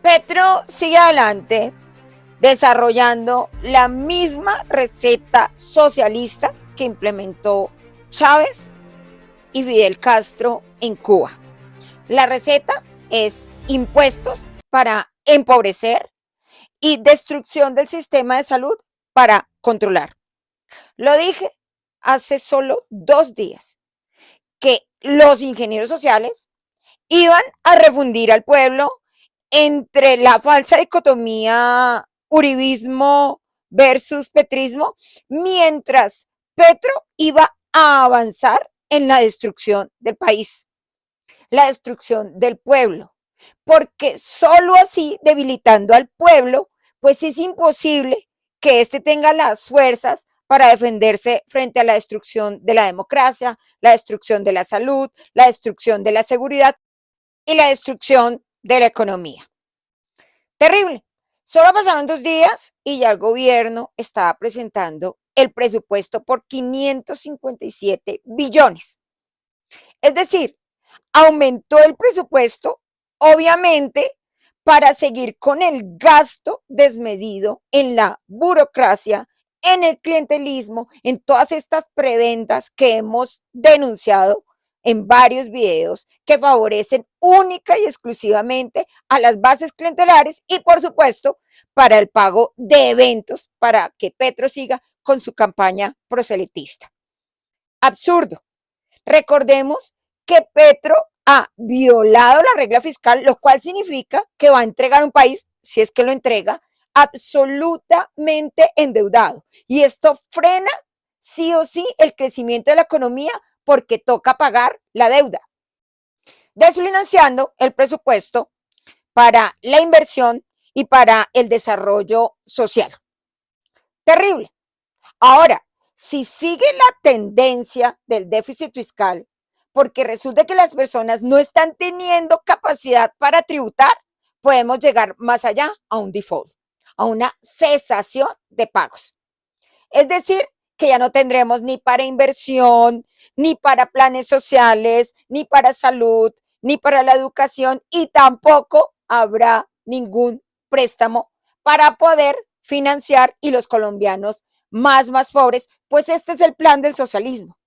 Petro sigue adelante desarrollando la misma receta socialista que implementó Chávez y Fidel Castro en Cuba. La receta es impuestos para empobrecer y destrucción del sistema de salud para controlar. Lo dije hace solo 2 días, que los ingenieros sociales iban a refundir al pueblo entre la falsa dicotomía uribismo versus petrismo, mientras Petro iba a avanzar en la destrucción del país, la destrucción del pueblo, porque solo así, debilitando al pueblo, pues es imposible que éste tenga las fuerzas para defenderse frente a la destrucción de la democracia, la destrucción de la salud, la destrucción de la seguridad y la destrucción de la economía. Terrible. Solo pasaron 2 días y ya el gobierno estaba presentando el presupuesto por 557 billones. Es decir, aumentó el presupuesto, obviamente, para seguir con el gasto desmedido en la burocracia, en el clientelismo, en todas estas preventas que hemos denunciado en varios videos que favorecen única y exclusivamente a las bases clientelares y, por supuesto, para el pago de eventos para que Petro siga con su campaña proselitista. Absurdo. Recordemos que Petro ha violado la regla fiscal, lo cual significa que va a entregar un país, si es que lo entrega, absolutamente endeudado. Y esto frena sí o sí el crecimiento de la economía porque toca pagar la deuda, desfinanciando el presupuesto para la inversión y para el desarrollo social. Terrible. Ahora, si sigue la tendencia del déficit fiscal, porque resulta que las personas no están teniendo capacidad para tributar, podemos llegar más allá a un default, a una cesación de pagos. Es decir, que ya no tendremos ni para inversión, ni para planes sociales, ni para salud, ni para la educación y tampoco habrá ningún préstamo para poder financiar y los colombianos más pobres, pues este es el plan del socialismo.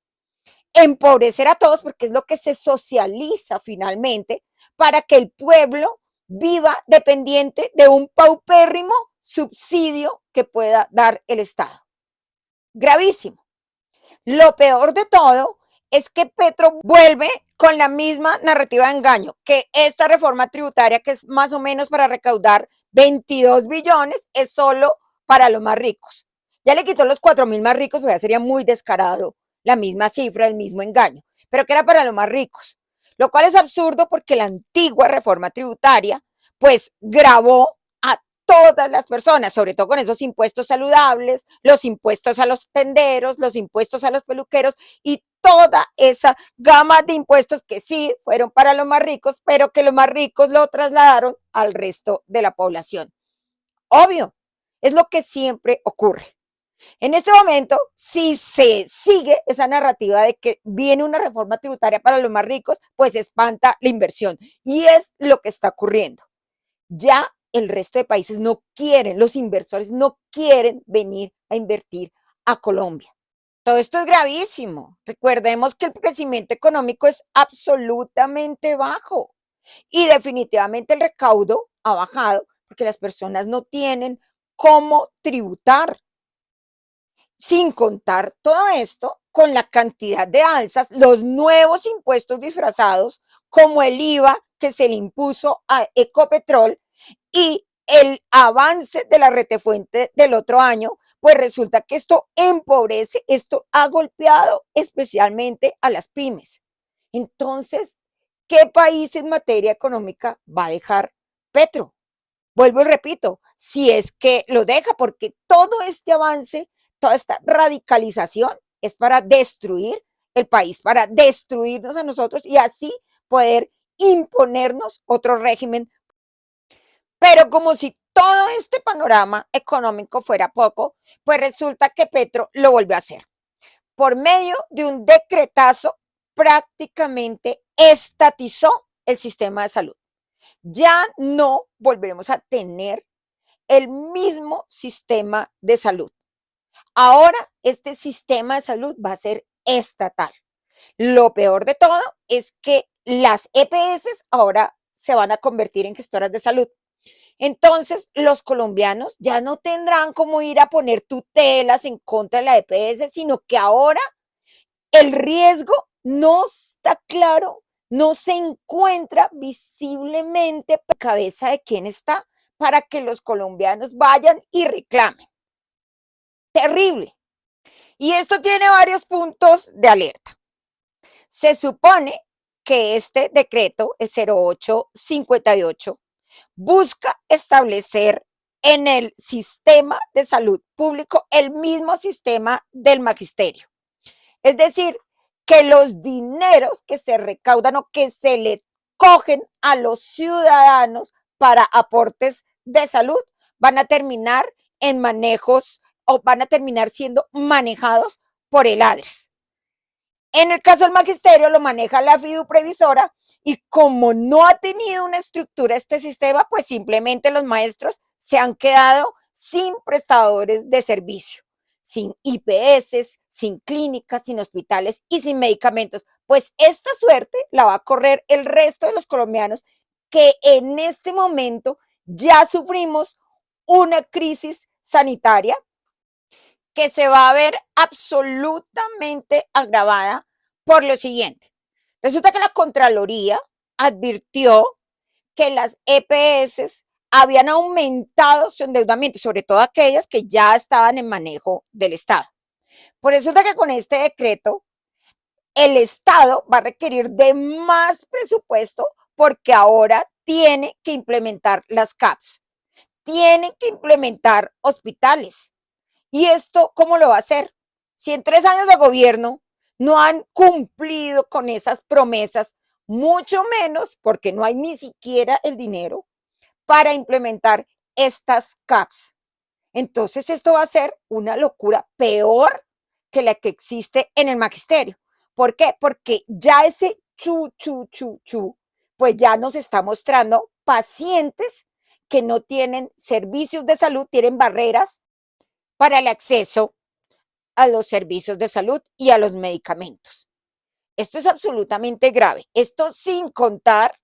Empobrecer a todos porque es lo que se socializa finalmente para que el pueblo viva dependiente de un paupérrimo subsidio que pueda dar el Estado. Gravísimo. Lo peor de todo es que Petro vuelve con la misma narrativa de engaño, que esta reforma tributaria, que es más o menos para recaudar 22 billones, es solo para los más ricos. Ya le quitó los 4.000 más ricos, pues ya sería muy descarado la misma cifra, el mismo engaño, pero que era para los más ricos, lo cual es absurdo porque la antigua reforma tributaria pues gravó a todas las personas, sobre todo con esos impuestos saludables, los impuestos a los tenderos, los impuestos a los peluqueros y toda esa gama de impuestos que sí fueron para los más ricos, pero que los más ricos lo trasladaron al resto de la población. Obvio, es lo que siempre ocurre. En este momento, si se sigue esa narrativa de que viene una reforma tributaria para los más ricos, pues espanta la inversión. Y es lo que está ocurriendo. Ya el resto de países no quieren, los inversores no quieren venir a invertir a Colombia. Todo esto es gravísimo. Recordemos que el crecimiento económico es absolutamente bajo y definitivamente el recaudo ha bajado porque las personas no tienen cómo tributar. Sin contar todo esto con la cantidad de alzas, los nuevos impuestos disfrazados, como el IVA que se le impuso a Ecopetrol y el avance de la retefuente del otro año, pues resulta que esto empobrece, esto ha golpeado especialmente a las pymes. Entonces, ¿qué país en materia económica va a dejar Petro? Vuelvo y repito, si es que lo deja, porque todo este avance, toda esta radicalización es para destruir el país, para destruirnos a nosotros y así poder imponernos otro régimen. Pero como si todo este panorama económico fuera poco, pues resulta que Petro lo volvió a hacer. Por medio de un decretazo, prácticamente estatizó el sistema de salud. Ya no volveremos a tener el mismo sistema de salud. Ahora este sistema de salud va a ser estatal. Lo peor de todo es que las EPS ahora se van a convertir en gestoras de salud. Entonces, los colombianos ya no tendrán como ir a poner tutelas en contra de la EPS, sino que ahora el riesgo no está claro, no se encuentra visiblemente en la cabeza de quién está para que los colombianos vayan y reclamen. Terrible. Y esto tiene varios puntos de alerta. Se supone que este decreto, el 0858, busca establecer en el sistema de salud público el mismo sistema del magisterio. Es decir, que los dineros que se recaudan o que se le cogen a los ciudadanos para aportes de salud van a terminar en manejos o van a terminar siendo manejados por el ADRES. En el caso del magisterio lo maneja la fiduprevisora y como no ha tenido una estructura este sistema, pues simplemente los maestros se han quedado sin prestadores de servicio, sin IPS, sin clínicas, sin hospitales y sin medicamentos. Pues esta suerte la va a correr el resto de los colombianos que en este momento ya sufrimos una crisis sanitaria que se va a ver absolutamente agravada por lo siguiente. Resulta que la Contraloría advirtió que las EPS habían aumentado su endeudamiento, sobre todo aquellas que ya estaban en manejo del Estado. Por eso es que con este decreto el Estado va a requerir de más presupuesto porque ahora tiene que implementar las CAPS, tiene que implementar hospitales. ¿Y esto cómo lo va a hacer? Si en 3 años de gobierno no han cumplido con esas promesas, mucho menos porque no hay ni siquiera el dinero para implementar estas CAPS. Entonces esto va a ser una locura peor que la que existe en el magisterio. ¿Por qué? Porque ya ese pues ya nos está mostrando pacientes que no tienen servicios de salud, tienen barreras para el acceso a los servicios de salud y a los medicamentos. Esto es absolutamente grave. Esto sin contar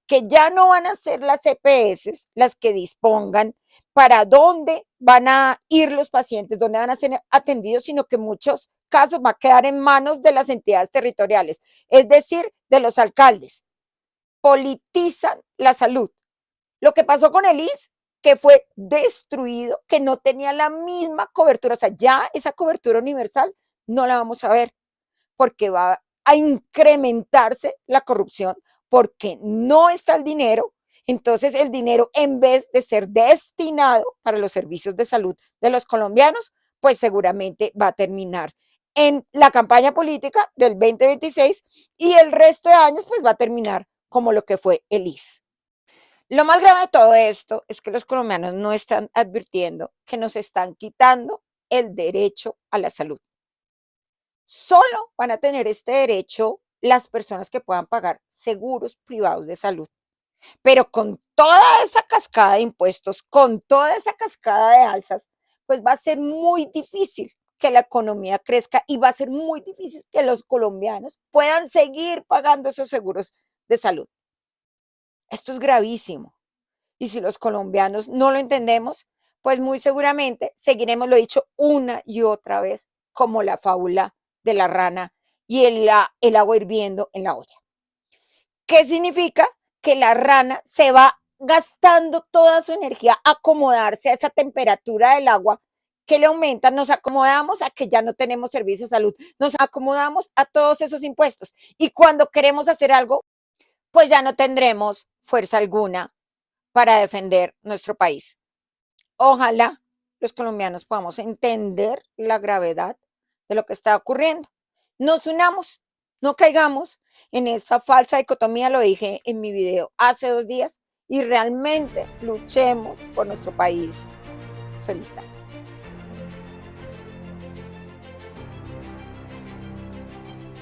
que ya no van a ser las EPS las que dispongan para dónde van a ir los pacientes, dónde van a ser atendidos, sino que en muchos casos va a quedar en manos de las entidades territoriales, es decir, de los alcaldes. Politizan la salud. Lo que pasó con el ISSSTE, que fue destruido, que no tenía la misma cobertura, o sea, ya esa cobertura universal no la vamos a ver, porque va a incrementarse la corrupción, porque no está el dinero. Entonces el dinero, en vez de ser destinado para los servicios de salud de los colombianos, pues seguramente va a terminar en la campaña política del 2026 y el resto de años pues va a terminar como lo que fue el ISSSTE. Lo más grave de todo esto es que los colombianos no están advirtiendo que nos están quitando el derecho a la salud. Solo van a tener este derecho las personas que puedan pagar seguros privados de salud. Pero con toda esa cascada de impuestos, con toda esa cascada de alzas, pues va a ser muy difícil que la economía crezca y va a ser muy difícil que los colombianos puedan seguir pagando esos seguros de salud. Esto es gravísimo. Y si los colombianos no lo entendemos, pues muy seguramente seguiremos lo dicho una y otra vez, como la fábula de la rana y el agua hirviendo en la olla. ¿Qué significa? Que la rana se va gastando toda su energía a acomodarse a esa temperatura del agua que le aumenta, nos acomodamos a que ya no tenemos servicios de salud, nos acomodamos a todos esos impuestos y cuando queremos hacer algo, pues ya no tendremos fuerza alguna para defender nuestro país. Ojalá los colombianos podamos entender la gravedad de lo que está ocurriendo. Nos unamos, no caigamos en esa falsa dicotomía, lo dije en mi video hace 2 días, y realmente luchemos por nuestro país. Feliz tarde.